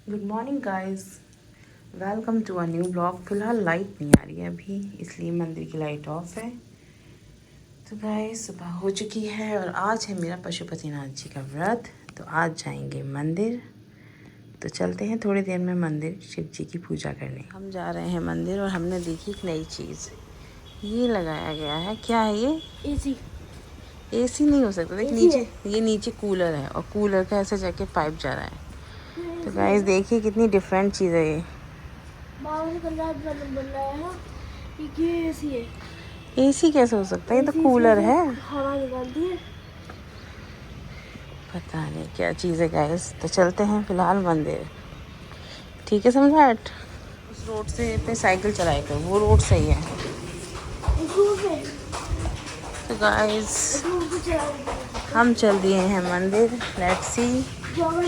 Good morning guys, welcome to a new blog. फिलहाल light नहीं आ रही है अभी, इसलिए मंदिर की लाइट ऑफ है। तो गाइस सुबह हो चुकी है और आज है मेरा पशुपतिनाथ जी का व्रत। तो आज जाएंगे मंदिर। तो चलते हैं थोड़ी देर में मंदिर शिव जी की पूजा करने। हम जा रहे हैं मंदिर और हमने देखी एक नई चीज़, ये लगाया गया है। क्या है ये? एसी। एसी नहीं हो सकता। देख नीचे, ये नीचे कूलर है और कूलर का ऐसे जाके पाइप जा रहा है। तो गाइस देखिए कितनी डिफरेंट चीज़ है ये। ये एसी है। एसी कैसे हो सकता है? ये तो कूलर है। हवा निकालती है। पता नहीं क्या चीज़ है गाइस। तो चलते हैं फिलहाल मंदिर, ठीक है सम्राट? उस रोड से पे साइकिल चलाए कर, वो रोड सही है। तो गाइस हम चल दिए हैं मंदिर। Let's see.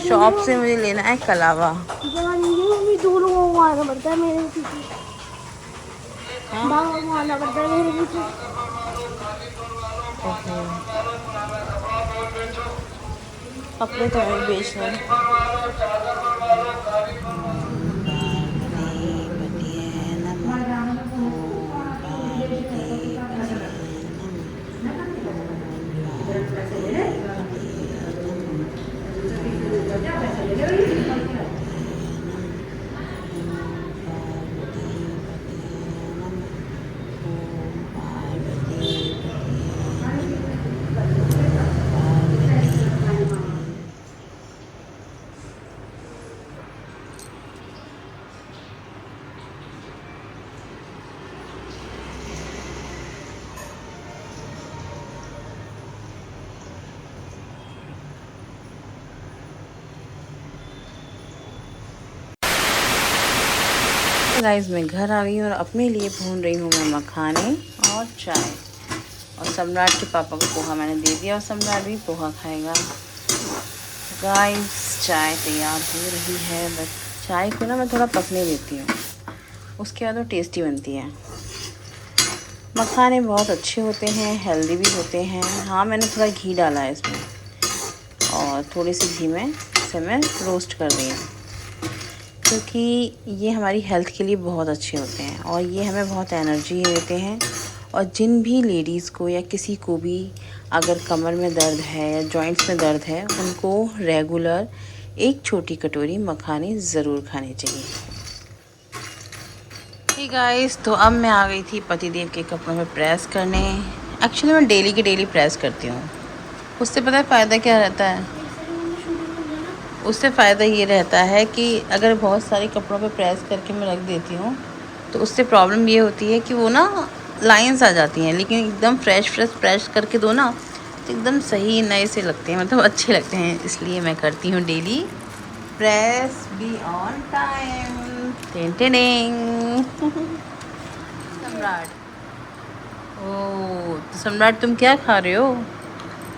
शॉप से मुझे लेना है कलावा। दो लोगों को आना पड़ता है मेरे पीछे। बाबा को आना पड़ता है मेरे पीछे। कपड़े तो मैं बेच रहे हैं। गाइस मैं घर आ गई और अपने लिए भून रही हूँ मैं मखाने और चाय। और सम्राट के पापा को पोहा मैंने दे दिया और सम्राट भी पोहा खाएगा। गाइस चाय तैयार हो रही है। बस चाय को ना मैं थोड़ा पकने देती हूँ, उसके बाद वो टेस्टी बनती है। मखाने बहुत अच्छे होते हैं, हेल्दी भी होते हैं। हाँ मैंने थोड़ा घी डाला है इसमें और थोड़ी सी घी में इसे मैं रोस्ट कर रही हूँ, क्योंकि ये हमारी हेल्थ के लिए बहुत अच्छे होते हैं और ये हमें बहुत एनर्जी देते हैं। और जिन भी लेडीज़ को या किसी को भी अगर कमर में दर्द है या जॉइंट्स में दर्द है, उनको रेगुलर एक छोटी कटोरी मखाने ज़रूर खानी चाहिए। ठीक गाइस, तो अब मैं आ गई थी पतिदेव के कपड़ों में प्रेस करने। एक्चुअली मैं डेली के डेली प्रेस करती हूँ। उससे पता है फ़ायदा क्या रहता है? उससे फ़ायदा ये रहता है कि अगर बहुत सारे कपड़ों पे प्रेस करके मैं रख देती हूँ तो उससे प्रॉब्लम ये होती है कि वो ना लाइंस आ जाती हैं। लेकिन एकदम फ्रेश प्रेस करके दो ना तो एकदम सही नए से लगते हैं, मतलब अच्छे लगते हैं। इसलिए मैं करती हूँ daily press be on time. टेंटेनिंग सम्राट। ओ तो सम्राट तुम क्या खा रहे हो?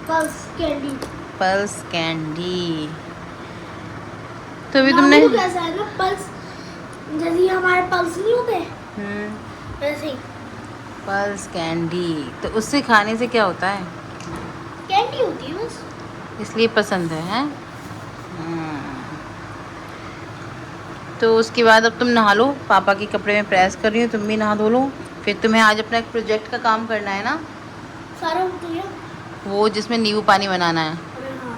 Pulse candy. Pulse candy. तो अभी नाम तुमने तो कैसा है ना, पल्स जैसे हमारे पल्स नहीं होते वैसे ही पल्स कैंडी। तो उससे खाने से क्या होता है? कैंडी होती है बस। इसलिए पसंद है, हैं? तो उसके बाद अब तुम नहा लो। पापा के कपड़े में प्रेस कर रही हो, तुम भी नहा धो लो। फिर तुम्हें आज अपना एक प्रोजेक्ट का काम करना है ना, सारा होती है। वो जिसमें नींबू पानी बनाना है। अरे हाँ।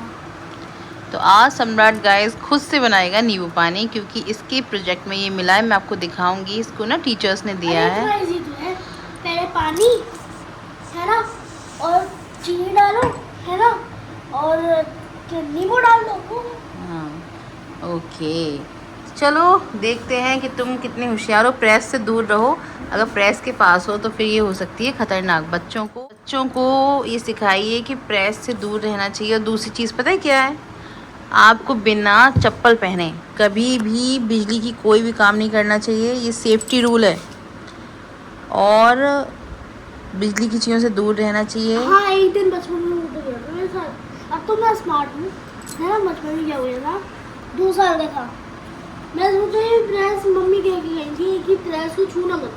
तो आज सम्राट गाइस खुद से बनाएगा नींबू पानी, क्योंकि इसके प्रोजेक्ट में ये मिला है। मैं आपको दिखाऊंगी, इसको ना टीचर्स ने दिया है। थोड़ा इजी तो है। पहले पानी है ना, और चीनी डालो है ना, और नींबू डाल दो। हाँ ओके, चलो देखते हैं कि तुम कितने होशियार हो। प्रेस से दूर रहो, अगर प्रेस के पास हो तो फिर ये हो सकती है खतरनाक। बच्चों को ये सिखाइए कि प्रेस से दूर रहना चाहिए। और दूसरी चीज़ पता है क्या है? आपको बिना चप्पल पहने कभी भी बिजली की कोई भी काम नहीं करना चाहिए। ये सेफ्टी रूल है और बिजली की चीज़ों से दूर रहना चाहिए। हाँ एक दिन बचपन में हो गया था मेरे साथ। अब तो मैं स्मार्ट हूँ है ना। बचपन में क्या हो गया था, 2 साल का था, मैं सोचा ये प्रेस मम्मी कह के गई थी कि प्रेस को छूना मत।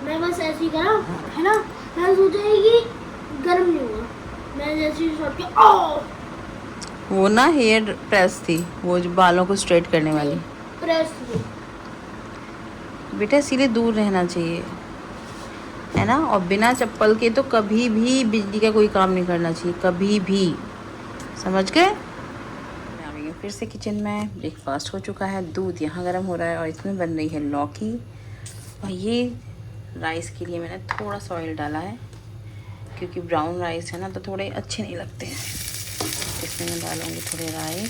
मैं बस ऐसे ही करा है ना। मैं सोचा कि गर्म नहीं हुआ, मैं जैसे ही शॉट के वो ना हेयर प्रेस थी, वो जो बालों को स्ट्रेट करने वाली। प्रेस भी। बेटा इसीलिए दूर रहना चाहिए, है ना। और बिना चप्पल के तो कभी भी बिजली का कोई काम नहीं करना चाहिए, कभी भी, समझ गए। मैं आ गई हूँ फिर से किचन में। ब्रेकफास्ट हो चुका है, दूध यहाँ गर्म हो रहा है और इसमें बन रही है लौकी। और ये राइस के लिए मैंने थोड़ा सा ऑयल डाला है, क्योंकि ब्राउन राइस है ना तो थोड़े अच्छे नहीं लगते हैं। इसमें मैं डालूँगी थोड़े राइस,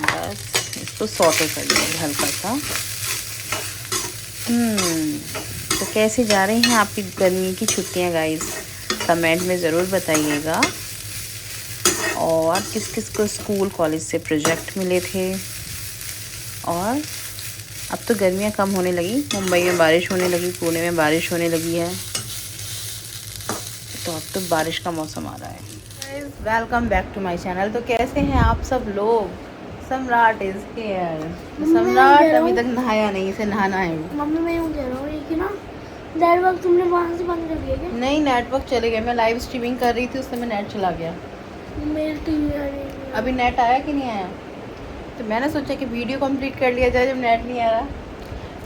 बस इसको सॉटे कर लूँगी हल्का सा। तो कैसे जा रही हैं आपकी गर्मी की छुट्टियां गाइस, कमेंट में ज़रूर बताइएगा। और किस किस को स्कूल कॉलेज से प्रोजेक्ट मिले थे। और अब तो गर्मियां कम होने लगी, मुंबई में बारिश होने लगी, पुणे में बारिश होने लगी है, तो अब तो बारिश का मौसम आ रहा है। Welcome back to my channel. तो कैसे हैं आप सब लोग। सम्राट इज हियर। सम्राट अभी तक नहाया नहीं, इसे नहाना है। मम्मी मैं यूँ कह रहा हूँ कि ना नेटवर्क तुमने वहाँ से बंद कर दिया क्या? नहीं, नेटवर्क चले गया। मैं लाइव स्ट्रीमिंग कर रही थी, उस समय नेट चला गया। मेरी टीवी आ रही है। अभी नेट आया कि नहीं आया, तो मैंने सोचा कि वीडियो कंप्लीट कर लिया जाए जब नेट नहीं आ रहा।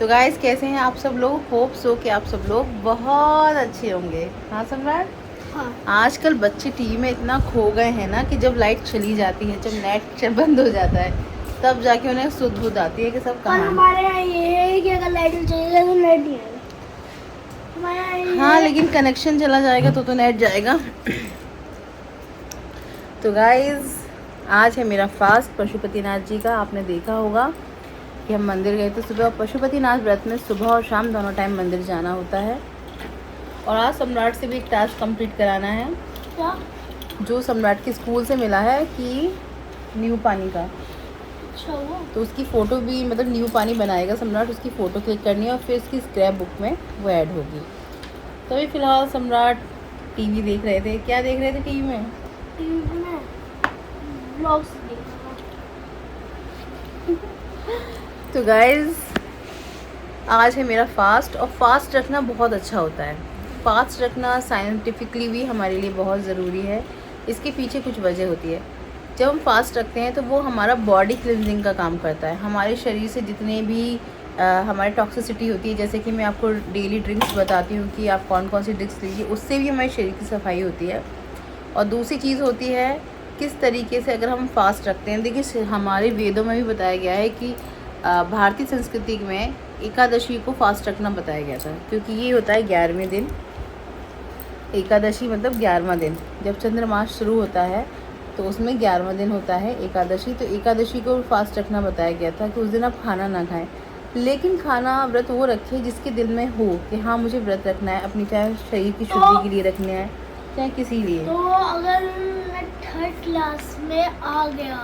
तो गाइस कैसे हैं आप सब लोग। होप सो कि आप सब लोग बहुत अच्छे होंगे। हाँ सम्राट। हाँ। आजकल बच्चे टीवी में इतना खो गए हैं ना कि जब लाइट चली जाती है, जब नेट बंद हो जाता है, तब जाके उन्हें सुध बुध आती है कि सब और कहाँ हैं। हमारे यहाँ ये है कि अगर लाइट चली जाए तो नेट नहीं आएगा हमारे यहाँ ये हाँ है। लेकिन कनेक्शन चला जाएगा तो नेट जाएगा। तो गाइज आज है मेरा फास्ट पशुपतिनाथ जी का। आपने देखा होगा कि हम मंदिर गए थे सुबह, और पशुपतिनाथ व्रत में सुबह और शाम दोनों टाइम मंदिर जाना होता है। और आज सम्राट से भी एक टास्क कंप्लीट कराना है, क्या? जो सम्राट के स्कूल से मिला है कि न्यू पानी का। अच्छा वो तो उसकी फ़ोटो भी, मतलब न्यू पानी बनाएगा सम्राट, उसकी फ़ोटो क्लिक करनी है और फिर उसकी स्क्रैप बुक में वो ऐड होगी। तो अभी फ़िलहाल सम्राट टीवी देख रहे थे। क्या देख रहे थे टीवी में? टीवी में ब्लॉग्स देखना। तो गाइज़ आज है मेरा फास्ट, और फास्ट रखना बहुत अच्छा होता है। फास्ट रखना साइंटिफिकली भी हमारे लिए बहुत ज़रूरी है। इसके पीछे कुछ वजह होती है। जब हम फास्ट रखते हैं तो वो हमारा बॉडी क्लिनजिंग का काम करता है। हमारे शरीर से जितने भी हमारी टॉक्सिसिटी होती है, जैसे कि मैं आपको डेली ड्रिंक्स बताती हूँ कि आप कौन कौन सी ड्रिंक्स लीजिए, उससे भी हमारे शरीर की सफाई होती है। और दूसरी चीज़ होती है किस तरीके से अगर हम फास्ट रखते हैं। देखिए हमारे वेदों में भी बताया गया है कि भारतीय संस्कृति में एकादशी को फास्ट रखना बताया गया था, क्योंकि ये होता है 11वें दिन। एकादशी मतलब 11वां दिन, जब चंद्रमास शुरू होता है तो उसमें 11वां दिन होता है एकादशी। तो एकादशी को फास्ट रखना बताया गया था कि उस दिन आप खाना ना खाएं, लेकिन खाना व्रत वो रखें जिसके दिल में हो कि हाँ मुझे व्रत रखना है अपनी, चाहे शरीर की शुद्धि के लिए रखना है, चाहे किसी लिए। तो अगर मैं 3rd क्लास में आ गया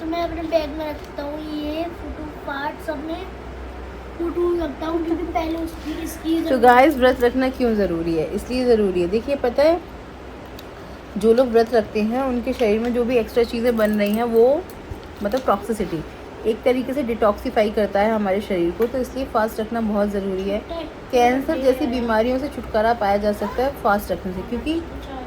तो मैं अपने बैग में रखता हूँ ये फोटो पार्ट, सब में फोटो रखता हूँ, क्योंकि पहले उसकी इसकी तो गाइस व्रत रखना क्यों ज़रूरी है? इसलिए ज़रूरी है, देखिए पता है जो लोग व्रत रखते हैं उनके शरीर में जो भी एक्स्ट्रा चीज़ें बन रही हैं वो मतलब टॉक्सिसिटी एक तरीके से डिटॉक्सीफाई करता है हमारे शरीर को। तो इसलिए फास्ट रखना बहुत ज़रूरी है। कैंसर जैसी बीमारियों से छुटकारा पाया जा सकता है फास्ट रखने से, क्योंकि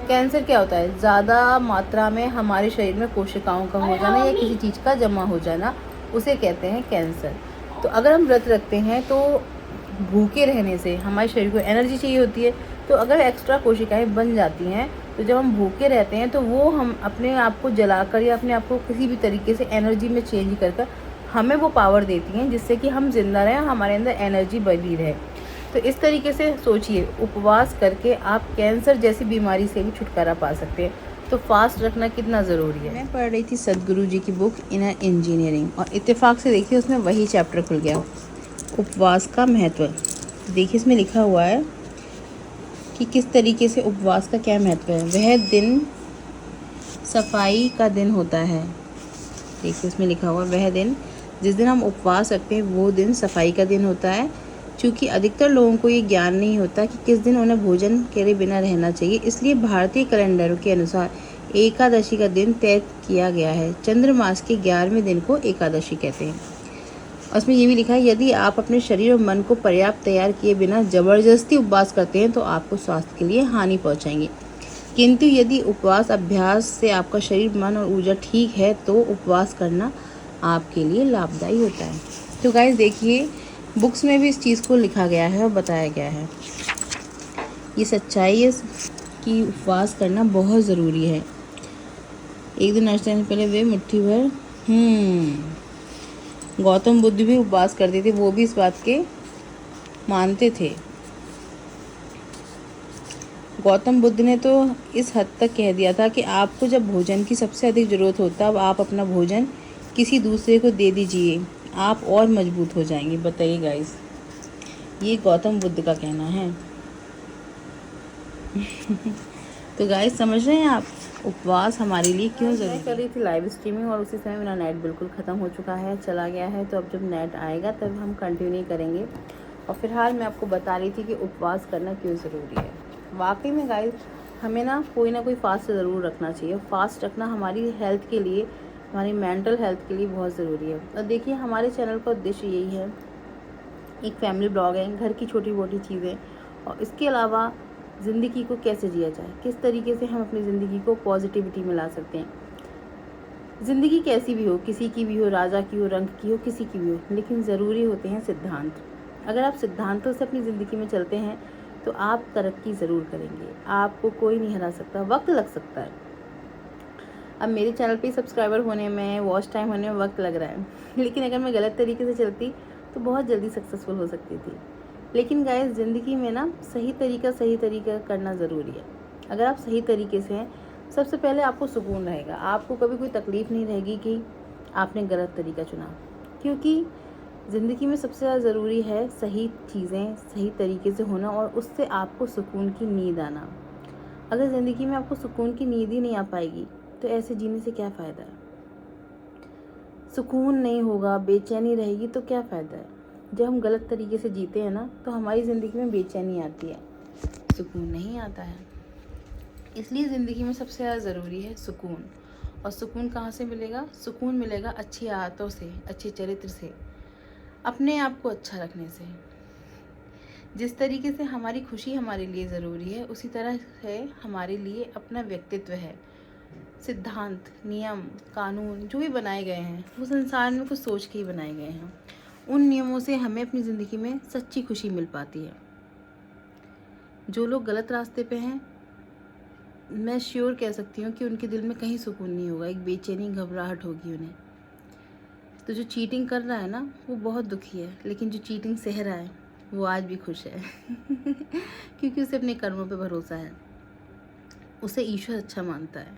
कैंसर क्या होता है? ज़्यादा मात्रा में हमारे शरीर में कोशिकाओं का हो जाना या किसी चीज़ का जमा हो जाना, उसे कहते हैं कैंसर। तो अगर हम व्रत रखते हैं तो भूखे रहने से हमारे शरीर को एनर्जी चाहिए होती है, तो अगर एक्स्ट्रा कोशिकाएं बन जाती हैं तो जब हम भूखे रहते हैं तो वो हम अपने आप को जलाकर या अपने आप को किसी भी तरीके से एनर्जी में चेंज कर हमें वो पावर देती हैं, जिससे कि हम जिंदा रहें, हमारे अंदर एनर्जी बनी रहे। तो इस तरीके से सोचिए, उपवास करके आप कैंसर जैसी बीमारी से भी छुटकारा पा सकते हैं। तो फास्ट रखना कितना ज़रूरी है। मैं पढ़ रही थी सदगुरु जी की बुक इनर इंजीनियरिंग, और इत्तेफाक से देखिए उसमें वही चैप्टर खुल गया, उपवास का महत्व। देखिए इसमें लिखा हुआ है कि किस तरीके से उपवास का क्या महत्व है। वह दिन सफाई का दिन होता है। देखिए इसमें लिखा हुआ है वह दिन, जिस दिन हम उपवास रखते हैं वो दिन सफाई का दिन होता है। क्योंकि अधिकतर लोगों को ये ज्ञान नहीं होता कि किस दिन उन्हें भोजन के बिना रहना चाहिए, इसलिए भारतीय कैलेंडरों के अनुसार एकादशी का दिन तय किया गया है। चंद्रमास के 11वें दिन को एकादशी कहते हैं। और उसमें ये भी लिखा है, यदि आप अपने शरीर और मन को पर्याप्त तैयार किए बिना जबरदस्ती उपवास करते हैं तो आपको स्वास्थ्य के लिए हानि पहुंचाएंगे। किंतु यदि उपवास अभ्यास से आपका शरीर, मन और ऊर्जा ठीक है तो उपवास करना आपके लिए लाभदायी होता है। तो गाइस देखिए, बुक्स में भी इस चीज़ को लिखा गया है और बताया गया है। ये सच्चाई है कि उपवास करना बहुत ज़रूरी है। एक दिन नाश्ते से पहले वे मुट्ठी भर गौतम बुद्ध भी उपवास करते थे, वो भी इस बात के मानते थे। गौतम बुद्ध ने तो इस हद तक कह दिया था कि आपको जब भोजन की सबसे अधिक ज़रूरत हो तब आप अपना भोजन किसी दूसरे को दे दीजिए, आप और मजबूत हो जाएंगे। बताइए गाइस, ये गौतम बुद्ध का कहना है। तो गाइस समझ रहे हैं आप उपवास हमारे लिए क्यों ज़रूरी है। कर रही थी लाइव स्ट्रीमिंग और उसी समय मेरा नेट बिल्कुल ख़त्म हो चुका है, चला गया है। तो अब जब नेट आएगा तब हम कंटिन्यू करेंगे। और फिलहाल मैं आपको बता रही थी कि उपवास करना क्यों ज़रूरी है। वाकई में गाइस, हमें ना कोई फास्ट ज़रूर रखना चाहिए। फास्ट रखना हमारी हेल्थ के लिए, हमारी मेंटल हेल्थ के लिए बहुत ज़रूरी है। और देखिए, हमारे चैनल का उद्देश्य यही है, एक फैमिली ब्लॉग है, घर की छोटी मोटी चीज़ें, और इसके अलावा ज़िंदगी को कैसे जिया जाए, किस तरीके से हम अपनी ज़िंदगी को पॉजिटिविटी में ला सकते हैं। ज़िंदगी कैसी भी हो, किसी की भी हो, राजा की हो, रंक की हो, किसी की भी हो, लेकिन ज़रूरी होते हैं सिद्धांत। अगर आप सिद्धांतों से अपनी ज़िंदगी में चलते हैं तो आप तरक्की ज़रूर करेंगे। आपको कोई नहीं हरा सकता, वक्त लग सकता है। अब मेरे चैनल पे सब्सक्राइबर होने में, वॉच टाइम होने में वक्त लग रहा है, लेकिन अगर मैं गलत तरीके से चलती तो बहुत जल्दी सक्सेसफुल हो सकती थी। लेकिन गाइस, ज़िंदगी में ना सही तरीका करना ज़रूरी है। अगर आप सही तरीके से हैं, सबसे पहले आपको सुकून रहेगा, आपको कभी कोई तकलीफ़ नहीं रहेगी कि आपने गलत तरीका चुना। क्योंकि ज़िंदगी में सबसे ज़्यादा ज़रूरी है सही चीज़ें सही तरीके से होना, और उससे आपको सुकून की नींद आना। अगर ज़िंदगी में आपको सुकून की नींद ही नहीं आ पाएगी तो ऐसे जीने से क्या फ़ायदा है। सुकून नहीं होगा, बेचैनी रहेगी तो क्या फ़ायदा है। जब हम गलत तरीके से जीते हैं ना, तो हमारी ज़िंदगी में बेचैनी आती है, सुकून नहीं आता है। इसलिए ज़िंदगी में सबसे ज़्यादा ज़रूरी है सुकून। और सुकून कहाँ से मिलेगा? सुकून मिलेगा अच्छी आदतों से, अच्छे चरित्र से, अपने आप को अच्छा रखने से। जिस तरीके से हमारी खुशी हमारे लिए ज़रूरी है, उसी तरह से हमारे लिए अपना व्यक्तित्व है। सिद्धांत, नियम, कानून जो भी बनाए गए हैं वो संसार में कुछ सोच के ही बनाए गए हैं। उन नियमों से हमें अपनी ज़िंदगी में सच्ची खुशी मिल पाती है। जो लोग गलत रास्ते पे हैं, मैं श्योर कह सकती हूँ कि उनके दिल में कहीं सुकून नहीं होगा, एक बेचैनी घबराहट होगी उन्हें। तो जो चीटिंग कर रहा है ना, वो बहुत दुखी है, लेकिन जो चीटिंग सह रहा है वो आज भी खुश है क्योंकि उसे अपने कर्मों पे भरोसा है, उसे ईश्वर अच्छा मानता है।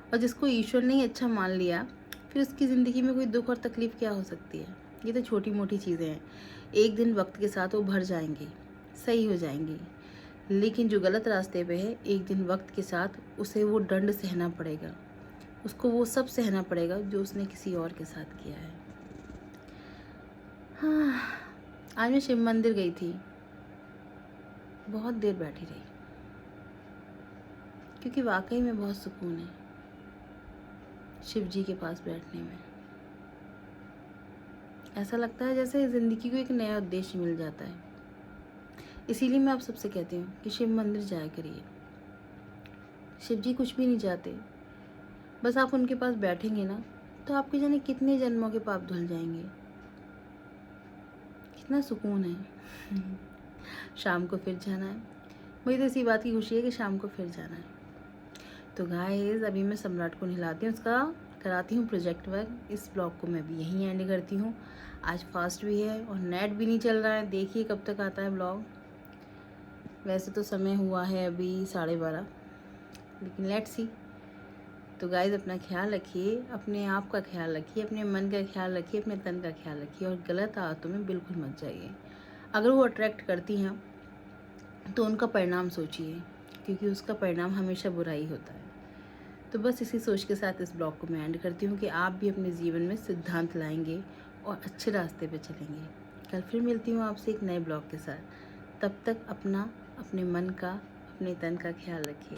और जिसको ईश्वर ने ही अच्छा मान लिया, फिर उसकी ज़िंदगी में कोई दुख और तकलीफ़ क्या हो सकती है। ये तो छोटी मोटी चीज़ें हैं, एक दिन वक्त के साथ वो भर जाएंगी, सही हो जाएंगी। लेकिन जो गलत रास्ते पे है, एक दिन वक्त के साथ उसे वो दंड सहना पड़ेगा, उसको वो सब सहना पड़ेगा जो उसने किसी और के साथ किया है। हाँ, आज मैं शिव मंदिर गई थी, बहुत देर बैठी रही, क्योंकि वाकई में बहुत सुकून है शिव जी के पास बैठने में। ऐसा लगता है जैसे ज़िंदगी को एक नया उद्देश्य मिल जाता है। इसीलिए मैं आप सबसे कहती हूँ कि शिव मंदिर जाया करिए। शिव जी कुछ भी नहीं चाहते, बस आप उनके पास बैठेंगे ना, तो आपके जाने कितने जन्मों के पाप धुल जाएंगे। कितना सुकून है शाम को फिर जाना है। मुझे तो इसी बात की खुशी है कि शाम को फिर जाना है। तो गाइस, अभी मैं सम्राट को नहलाती हूँ, उसका कराती हूँ प्रोजेक्ट वर्क। इस ब्लॉग को मैं भी यहीं एंड करती हूँ। आज फास्ट भी है और नेट भी नहीं चल रहा है, देखिए कब तक आता है ब्लॉग। वैसे तो समय हुआ है अभी 12:30, लेकिन लेट्स सी। तो गाइस, अपना ख्याल रखिए, अपने आप का ख्याल रखिए, अपने मन का ख्याल रखिए, अपने तन का ख्याल रखिए, और गलत आदतों में बिल्कुल मत जाइए। अगर वो अट्रैक्ट करती हैं तो उनका परिणाम सोचिए, क्योंकि उसका परिणाम हमेशा बुरा ही होता है। तो बस इसी सोच के साथ इस ब्लॉग को मैं एंड करती हूँ कि आप भी अपने जीवन में सिद्धांत लाएंगे और अच्छे रास्ते पे चलेंगे। कल फिर मिलती हूँ आपसे एक नए ब्लॉग के साथ। तब तक अपने मन का, अपने तन का ख्याल रखिए।